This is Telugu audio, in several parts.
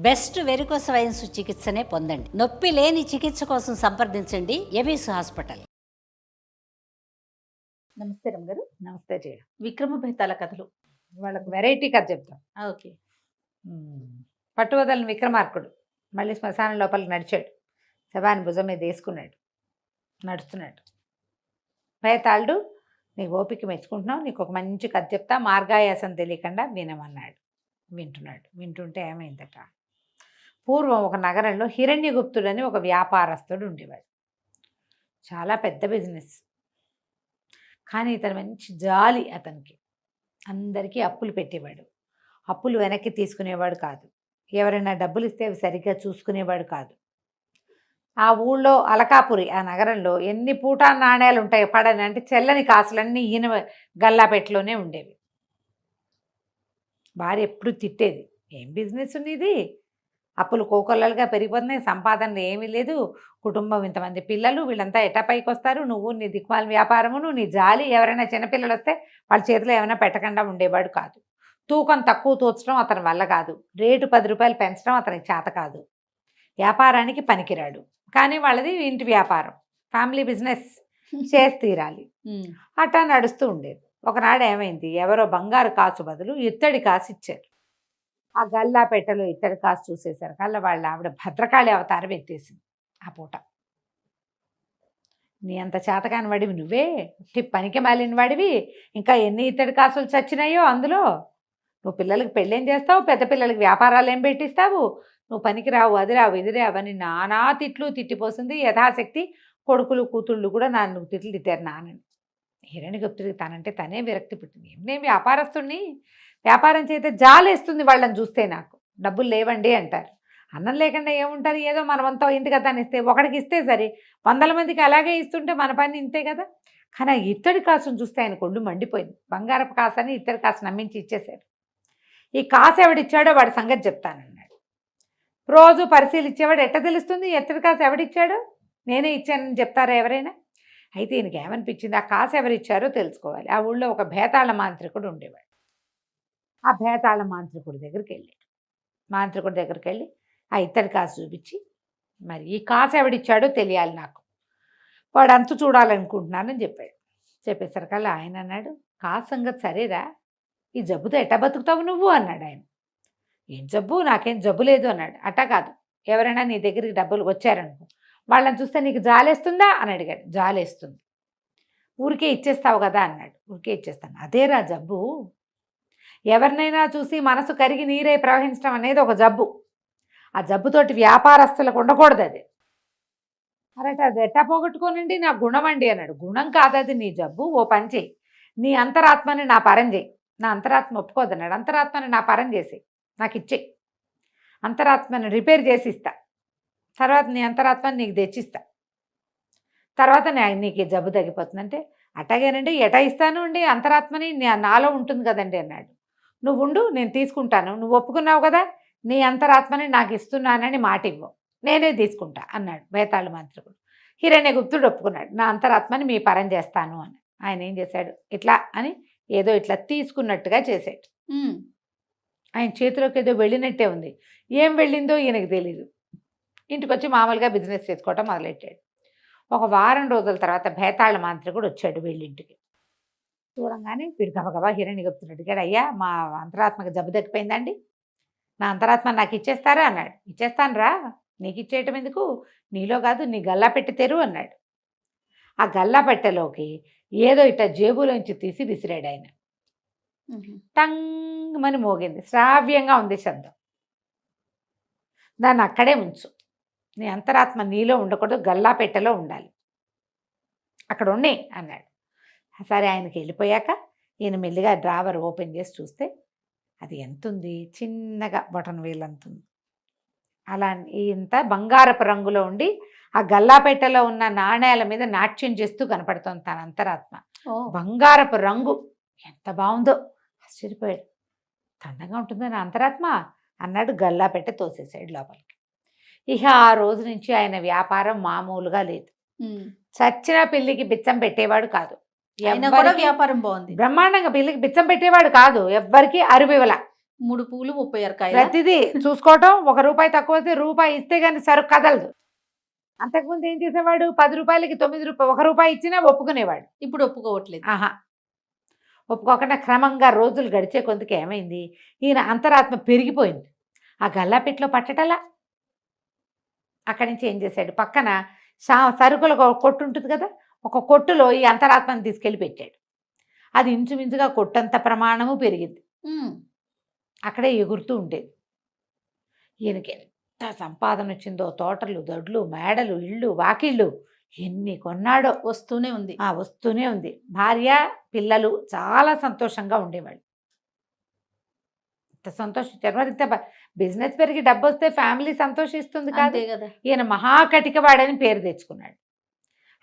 బెస్ట్ వెరికోస్ వెయిన్స్ చికిత్సనే పొందండి. నొప్పి లేని చికిత్స కోసం సంప్రదించండి ఎవిస్ హాస్పిటల్. నమస్తే రమ్మగారు. నమస్తే జయ. విక్రమ బేతాల కథలు. వాళ్ళకి వెరైటీ కథ చెప్తాం. ఓకే. పట్టువదలని విక్రమార్కుడు మళ్ళీ శ్మశానం లోపలికి నడిచాడు. శవాన్ని భుజం మీద వేసుకున్నాడు, నడుస్తున్నాడు. బేతాళుడు, నీకు ఓపిక మెచ్చుకుంటున్నావు, నీకు ఒక మంచి కథ చెప్తా, మార్గాయాసం తెలియకుండా వినమన్నాడు. వింటున్నాడు. వింటుంటే ఏమైందట, పూర్వం ఒక నగరంలో హిరణ్యగుప్తుడని ఒక వ్యాపారస్తుడు ఉండేవాడు. చాలా పెద్ద బిజినెస్. కానీ ఇతను మంచి జాలి. అతనికి అందరికీ అప్పులు పెట్టేవాడు. అప్పులు వెనక్కి తీసుకునేవాడు కాదు. ఎవరైనా డబ్బులు ఇస్తే అవి సరిగ్గా చూసుకునేవాడు కాదు. ఆ ఊళ్ళో అలకాపురి, ఆ నగరంలో ఎన్ని పూటా నాణ్యాలు ఉంటాయి పడని అంటే చెల్లని కాసులన్నీ ఈయన గల్లాపెట్టలోనే ఉండేవి. భార్య ఎప్పుడు తిట్టేది, ఏం బిజినెస్ ఉంది ఇది, అప్పులు కోకొల్లలుగా పెరిగిపోతున్నాయి, సంపాదన ఏమీ లేదు, కుటుంబం ఇంతమంది పిల్లలు, వీళ్ళంతా ఎటా పైకి వస్తారు, నువ్వు నీ దిక్మాల వ్యాపారమును నీ జాలి, ఎవరైనా చిన్నపిల్లలు వస్తే వాళ్ళ చేతిలో ఏమైనా పెట్టకుండా ఉండేవాడు కాదు. తూకం తక్కువ తూచడం అతని వల్ల కాదు. రేటు 10 రూపాయలు పెంచడం అతనికి చేత కాదు. వ్యాపారానికి పనికిరాడు. కానీ వాళ్ళది ఇంటి వ్యాపారం, ఫ్యామిలీ బిజినెస్, చేసి తీరాలి. అట్టా నడుస్తూ ఉండేది. ఒకనాడు ఏమైంది, ఎవరో బంగారు కాసు బదులు ఇత్తడి కాసు ఇచ్చారు. ఆ గల్లా పెట్టెలో ఇత్తడి కాసు చూసేసరికి కల్లా వాళ్ళ ఆవిడ భద్రకాళి అవతారం ఎత్తేసింది. ఆ పూట, నీ అంత చేతకాని వాడివి నువ్వే, పనికి మాలిన వాడివి, ఇంకా ఎన్ని ఇత్తడి కాసులు చచ్చినాయో అందులో, నువ్వు పిల్లలకి పెళ్ళేం చేస్తావు, పెద్ద పిల్లలకి వ్యాపారాలు ఏం పెట్టిస్తావు, నువ్వు పనికి రావు, అది రావు, ఇది రావు అని నానా తిట్లు తిట్టిపోతుంది. యథాశక్తి కొడుకులు కూతుళ్ళు కూడా నువ్వు తిట్లు తిట్టారు నాన్నని. హిరణ్యగుప్తుడికి తనంటే తనే విరక్తి పుట్టింది. నేను వ్యాపారస్తుడిని, వ్యాపారం చేస్తే జాలేస్తుంది వాళ్ళని చూస్తే, నాకు డబ్బులు లేవండి అంటారు. అన్నం లేకుండా ఏముంటారు, ఏదో మనమంతా ఇంటికి అతను ఇస్తే, ఒకడికి ఇస్తే సరే, 100 మందికి అలాగే ఇస్తుంటే మన పని ఇంతే కదా. కానీ ఆ ఇత్తడి కాసును చూస్తే ఆయన కొళ్ళు మండిపోయింది. బంగారపు కాసని ఇత్తడి కాసు నమ్మించి ఇచ్చేశారు. ఈ కాసు ఎవడిచ్చాడో వాడి సంగతి చెప్తానన్నాడు. రోజు పరిశీలించేవాడు ఎట్ట తెలుస్తుంది ఇత్తడి కాసు ఎవడిచ్చాడో, నేనే ఇచ్చానని చెప్తారా ఎవరైనా? అయితే ఈయనకి ఏమనిపించింది, ఆ కాసు ఎవరిచ్చారో తెలుసుకోవాలి. ఆ ఊళ్ళో ఒక భేతాళ మాంత్రికుడు ఉండేవాడు. ఆ భేతాళ మాంత్రికుడి దగ్గరికి వెళ్ళాడు. మాంత్రికుడి దగ్గరికి వెళ్ళి ఆ ఇత్తడి కాసు చూపించి, మరి ఈ కాసు ఎవడిచ్చాడో తెలియాలి నాకు, వాడు అంతు చూడాలనుకుంటున్నానని చెప్పాడు. చెప్పేసరికల్లా ఆయన అన్నాడు, కాసు సంగతి సరేరా, ఈ జబ్బుతో ఎట్ట బతుకుతావు నువ్వు అన్నాడు ఆయన. ఏం జబ్బు, నాకేం జబ్బు లేదు అన్నాడు. అట్టా కాదు, ఎవరైనా నీ దగ్గరికి డబ్బులు వచ్చారనుకో, వాళ్ళని చూస్తే నీకు జాలేస్తుందా అని అడిగాడు. జాలేస్తుంది. ఊరికే ఇచ్చేస్తావు కదా అన్నాడు. ఊరికే ఇచ్చేస్తాను. అదేరా జబ్బు, ఎవరినైనా చూసి మనసు కరిగి నీరే ప్రవహించడం అనేది ఒక జబ్బు. ఆ జబ్బుతోటి వ్యాపారస్తులకు ఉండకూడదు అది. అరట అది ఎట్టా పోగొట్టుకోనండి, నా గుణం అండి అన్నాడు. గుణం కాదది, నీ జబ్బు. ఓ పని చేయి, నీ అంతరాత్మని నా పరం చేయి. నా అంతరాత్మ ఒప్పుకోదన్నాడు. అంతరాత్మని నా పరం చేసి నాకు ఇచ్చేయి, అంతరాత్మని రిపేర్ చేసి ఇస్తా, తర్వాత నీ అంతరాత్మని నీకు తెచ్చిస్తా, తర్వాత నీకు ఈ జబ్బు తగ్గిపోతుందంటే, అట్టాగేనండి ఎటా ఇస్తాను అండి అంతరాత్మని, నాలో ఉంటుంది కదండి అన్నాడు. నువ్వు ఉండు, నేను తీసుకుంటాను, నువ్వు ఒప్పుకున్నావు కదా, నీ అంతరాత్మని నాకు ఇస్తున్నానని మాట ఇవ్వు, నేనే తీసుకుంటా అన్నాడు భేతాళ మంత్రికుడు. హిరణ్యగుప్తుడు ఒప్పుకున్నాడు, నా అంతరాత్మని మీ పరం చేస్తాను అని. ఆయన ఏం చేశాడు, ఇట్లా అని ఏదో ఇట్లా తీసుకున్నట్టుగా చేశాడు. ఆయన చేతిలోకి ఏదో వెళ్ళినట్టే ఉంది. ఏం వెళ్ళిందో ఈయనకు తెలీదు. ఇంటికి వచ్చి మామూలుగా బిజినెస్ చేసుకోవటం మొదలెట్టాడు. ఒక వారం రోజుల తర్వాత భేతాళ మాంత్రికుడు వచ్చాడు వీళ్ళింటికి. చూడంగానే వీడు గబగబా హిరణ్యగుప్తుడు అడిగాడు, అయ్యా మా అంతరాత్మకి జబ్బు తగ్గిపోయిందండి, నా అంతరాత్మ నాకు ఇచ్చేస్తారా అన్నాడు. ఇచ్చేస్తాను రా, నీకు ఇచ్చేయటం ఎందుకు, నీలో కాదు నీ గల్లా పెట్టి తెరు అన్నాడు. ఆ గల్లా పెట్టెలోకి ఏదో ఇట్ట జేబులోంచి తీసి విసిరాడు ఆయన. టంగమని మోగింది, శ్రావ్యంగా ఉంది శబ్దం. దాన్ని అక్కడే ఉంచు, నీ అంతరాత్మ నీలో ఉండకూడదు, గల్లా పెట్టెలో ఉండాలి, అక్కడ ఉన్నాయి అన్నాడు. సరే, ఆయనకి వెళ్ళిపోయాక ఈయన మెల్లిగా డ్రావర్ ఓపెన్ చేసి చూస్తే అది ఎంత ఉంది, చిన్నగా బటన్ వేలంతుంది. అలా ఇంత బంగారపు రంగులో ఉండి ఆ గల్లాపెట్టెలో ఉన్న నాణ్యాల మీద నాట్యం చేస్తూ కనపడుతుంది తన అంతరాత్మ. బంగారపు రంగు ఎంత బాగుందో, ఆశ్చర్యపోయాడు. అందంగా ఉంటుందో నా అంతరాత్మ అన్నాడు. గల్లాపెట్టె తోసేసాడు లోపలికి. ఇక ఆ రోజు నుంచి ఆయన వ్యాపారం మామూలుగా లేదు. చచ్చిన పిల్లికి బిచ్చం పెట్టేవాడు కాదు. వ్యాపారం బాగుంది, బ్రహ్మాండంగా పిల్లికి బిచ్చం పెట్టేవాడు కాదు. ఎవ్వరికి అరువివల. 3 పూలు 36 కాయలు. ప్రతిదీ చూసుకోవటం. ₹1 తక్కువ వస్తే రూపాయి ఇస్తే గాని సరుకు కదలదు. అంతకుముందు ఏం చేసేవాడు, ₹10కి ₹9 ఇచ్చినా ఒప్పుకునేవాడు. ఇప్పుడు ఒప్పుకోవట్లేదు. ఆహా, ఒప్పుకోకుండా క్రమంగా రోజులు గడిచే కొందుకు ఏమైంది, ఈయన అంతరాత్మ పెరిగిపోయింది. ఆ గల్లాపెట్లో పట్టటలా. అక్కడి నుంచి ఏం చేశాడు, పక్కన సరుకుల కొట్టు ఉంటుంది కదా, ఒక కొట్టులో ఈ అంతరాత్మని తీసుకెళ్ళి పెట్టాడు. అది ఇంచుమించుగా కొట్టంత ప్రమాణము పెరిగింది. ఉమ్. అక్కడే ఎగురుతూ ఉండేది. ఈయనకి ఎంత సంపాదన వచ్చిందో, తోటలు, దొడ్లు, మేడలు, ఇళ్ళు, వాకిళ్ళు ఎన్ని కొన్నాడో. వస్తూనే ఉంది. వస్తూనే ఉంది. భార్య, పిల్లలు చాలా సంతోషంగా ఉండేవాళ్ళు. ఇంత సంతోషించారు. మరి ఇంత బిజినెస్ పెరిగి డబ్బు వస్తే ఫ్యామిలీ సంతోషిస్తుంది కాదు. అంతే కదా. ఈయన మహాకటికవాడని పేరు తెచ్చుకున్నాడు.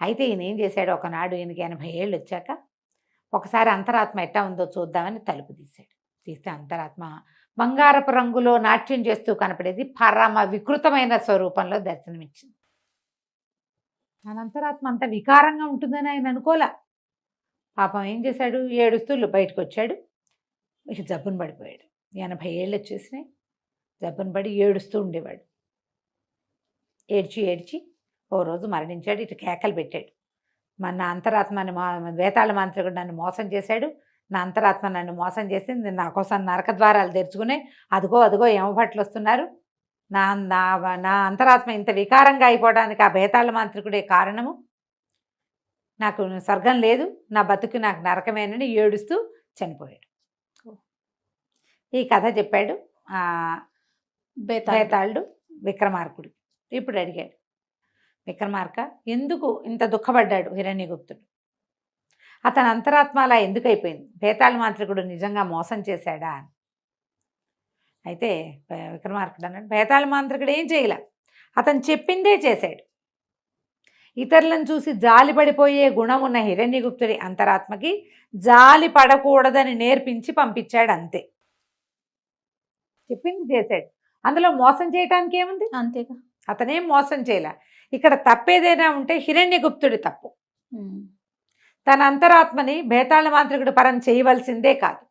అయితే ఈయన ఏం చేశాడు, ఒకనాడు ఈయనకి 80 ఏళ్ళు వచ్చాక ఒకసారి అంతరాత్మ ఎట్టా ఉందో చూద్దామని తలుపు తీశాడు. తీస్తే అంతరాత్మ బంగారపు రంగులో నాట్యం చేస్తూ కనపడేది. పరమ వికృతమైన స్వరూపంలో దర్శనమిచ్చింది. మన అంతరాత్మ అంత వికారంగా ఉంటుందని ఆయన అనుకోలే. పాపం ఏం చేశాడు, ఏడుస్తూ బయటకు వచ్చాడు. ఇక జబ్బున పడిపోయాడు. 80 ఏళ్ళు వచ్చేసినాయి. జబ్బున పడి ఏడుస్తూ ఉండేవాడు. ఏడ్చి ఏడ్చి ఓ రోజు మరణించాడు. ఇటు కేకలు పెట్టాడు, నా అంతరాత్మని వేతాళ మాంత్రికుడు నన్ను మోసం చేశాడు, నా అంతరాత్మ నన్ను మోసం చేసింది, నా కోసం నరక ద్వారాలు తెరుచుకున్నాయి, అదిగో అదిగో యమభట్లు వస్తున్నారు, నా నా నా అంతరాత్మ ఇంత వికారంగా అయిపోవడానికి ఆ బేతాళ మాంత్రికుడే కారణము, నాకు స్వర్గం లేదు, నా బతుకు నాకు నరకమేనని ఏడుస్తూ చనిపోయాడు. ఈ కథ చెప్పాడు బేతాళుడు విక్రమార్కుడు. ఇప్పుడు అడిగాడు, విక్రమార్క, ఎందుకు ఇంత దుఃఖపడ్డాడు హిరణ్యగుప్తుడు? అతని అంతరాత్మ అలా ఎందుకు అయిపోయింది? బేతాళ మాంత్రికుడు నిజంగా మోసం చేశాడా అని. అయితే విక్రమార్కుడు అన్నాడు, బేతాళ మాంత్రికుడు ఏం చేయలే, అతను చెప్పిందే చేశాడు. ఇతరులను చూసి జాలి పడిపోయే గుణం ఉన్న హిరణ్యగుప్తుడి అంతరాత్మకి జాలి పడకూడదని నేర్పించి పంపించాడు అంతే. చెప్పింది చేశాడు. అందులో మోసం చేయటానికి ఏముంది? అంతేగా. అతనేం మోసం చేయలే. ఇక్కడ తప్పేదైనా ఉంటే హిరణ్యగుప్తుడి తప్పు. తన అంతరాత్మని బేతాళ మాంత్రికుడు పరం చేయవలసిందే కాదు.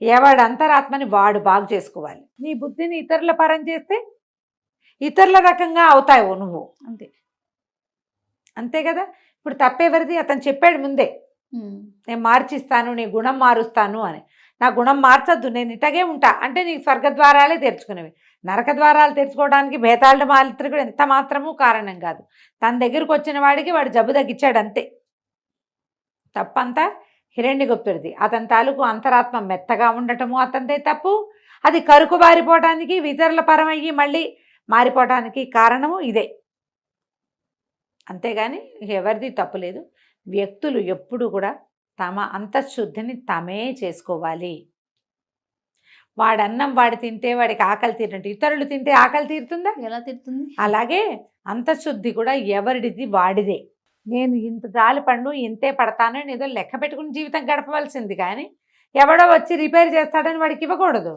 ఎవడి అంతరాత్మని వాడు బాగు చేసుకోవాలి. నీ బుద్ధిని ఇతరుల పరం చేస్తే ఇతరుల రకంగా అవుతావు నువ్వు. అంతే అంతే కదా. ఇప్పుడు తప్పేవరిది? అతను చెప్పాడు ముందే, నేను మార్చిస్తాను, నీ గుణం మారుస్తాను అని. నా గుణం మార్చొద్దు, నేను ఇటగే ఉంటా అంటే నీకు స్వర్గద్వారాలే తెరుచుకునేవి. నరక ద్వారాలు తెరుచుకోవడానికి బేతాళ మాంత్రికుడు ఎంత మాత్రమూ కారణం కాదు. తన దగ్గరకు వచ్చిన వాడికి వాడు జబ్బు తగ్గించాడు అంతే. తప్పంతా హిరణ్యగుప్తుడిది. అతని తాలూకు అంతరాత్మ మెత్తగా ఉండటము అతనిదే తప్పు. అది కరుకు బారిపోవటానికి, ఇతరుల పరమయ్యి మళ్ళీ మారిపోవటానికి కారణము ఇదే. అంతేగాని ఎవరిది తప్పు లేదు. వ్యక్తులు ఎప్పుడు కూడా తమ అంతఃశుద్ధిని తమే చేసుకోవాలి. వాడన్నం వాడు తింటే వాడికి ఆకలి తీరినట్టు ఇతరులు తింటే ఆకలి తీరుతుందా? ఎలా తీరుతుంది? అలాగే అంతఃశుద్ధి కూడా ఎవరిది వాడిదే. నేను ఇంత జాలి పన్ను ఇంతే పడతానని ఏదో లెక్క పెట్టుకుని జీవితం గడపవలసింది, కానీ ఎవడో వచ్చి రిపేర్ చేస్తాడని వాడికి ఇవ్వకూడదు.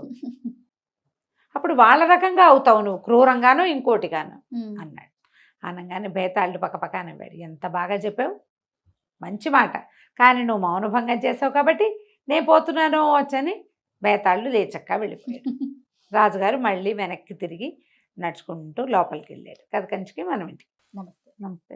అప్పుడు వాళ్ళ రకంగా అవుతావు నువ్వు, క్రూరంగానో ఇంకోటిగానో అన్నాడు. అనగానే బేతాళుడు పక్కపక్క నవ్వాడు. ఎంత బాగా చెప్పావు, మంచి మాట, కానీ నువ్వు మౌనభంగం చేసావు కాబట్టి నేను పోతున్నాను వచ్చని బేతాళుడు లేచక్క వెళ్ళిపోయాడు. రాజుగారు మళ్ళీ వెనక్కి తిరిగి నడుచుకుంటూ లోపలికి వెళ్ళాడు. కథ కంచికి మనం ఇంటికి. నమస్తే. నమస్తే.